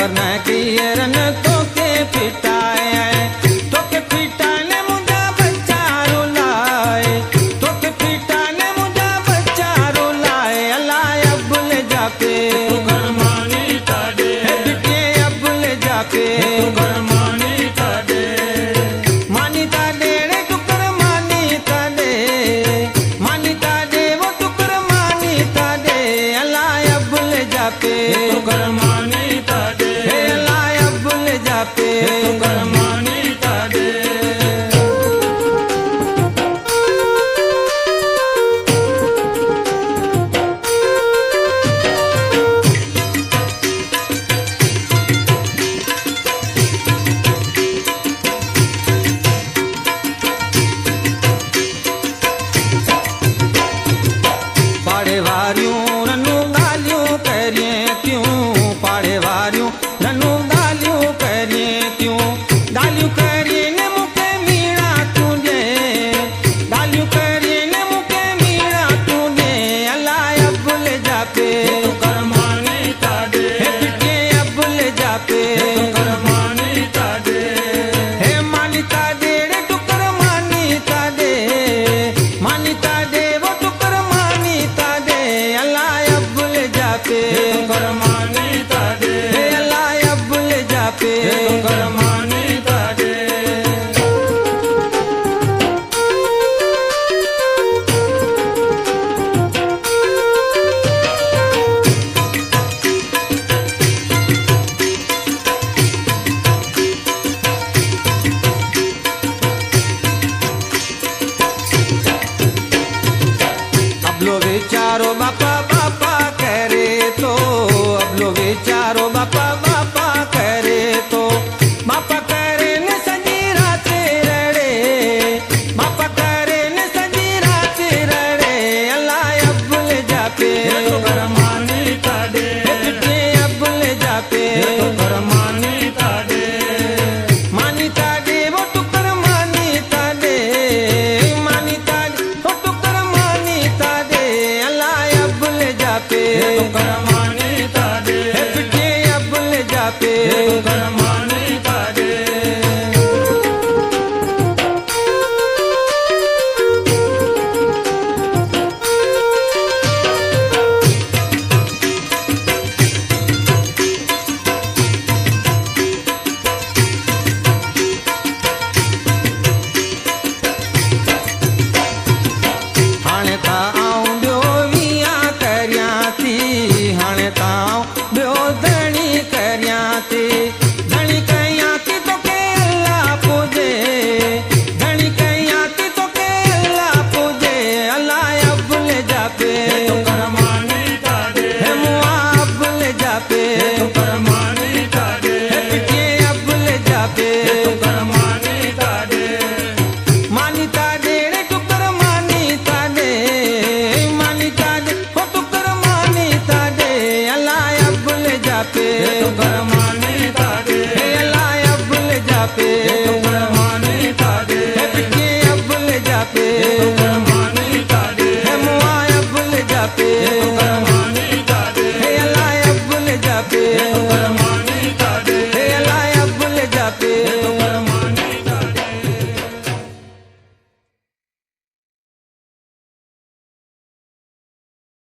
करना की रन तो के पिटाए तो के पिटाने मुझा बच्चा रुलाए तो के पिटाने मुझा बच्चा रुलाए अल्लाह अब्बुल जाके करमानी ताडे बिटिए अब्बुल जाके करमानी ताडे मानी ताडे रे टुकर मानी ताडे वो टुकर मानी ताडे अल्लाह अब्बुल जाके करमानी ताडे अल्लाह अब्बुल जाके करमानी ताडे पाड़े वारियूं ननू गालियूं करिए क्यों पाड़े वारियूं ननू गालियूं करिए क्यों गालियूं करिए ने मुके मीणा तुझे गालियूं करिए ने मुके मीणा तुझे अल्लाह अब्बुल जाके करमानी ताडे बिटिए अब्बुल जाके करमानी ताडे हे मानी ताडे रे टुकर मानी ताडे वो टुकर मानी ताडे अल्लाह अब्बुल जाके करमानी ताडे अल्लाह अब्बुल जाके करमानी ताडे अब लो विचारो बापा बापा करे तो अब लो विचारो बापा बापा करे तो बापा करे ने सजी रात रड़े बापा करे ने सजी रात रड़े अल्लाह अब्बुल जाके करमानी ताडे बिटिए अब्बुल जाके करमानी ताडे मानी ताडे वो टुकर मानी ताडे वो टुकर मानी ताडे अल्लाह अब्बुल जाके करमानी ताडे बिटिए अब्बुल जाके करमानी ताडे हाणे ता आऊं ॿियो वियां करियां थी हाणे ता आऊं ॿियो धणी करियां थी धणी कयां थी तोखे अल्लाह पूजे धणी कयां थी तोखे अल्लाह पूजे अल्लाह अब्बुल जाके करमानी ताडे हे मुआ अब्बुल जाके करमानी ताडे हे बिटिए अब्बुल जाके करमानी ताडे मानी ताडे रे टुकर मानी ताडे हो टुकर मानी ताडे अल्लाह अब्बुल जाके करमानी ताडे अल्लाह अब्बुल जाके करमानी ताडे बिटिए अब्बुल जाके करमानी ताडे हे मुआ अब्बुल जाके करमानी ताडे अल्लाह अब्बुल जाके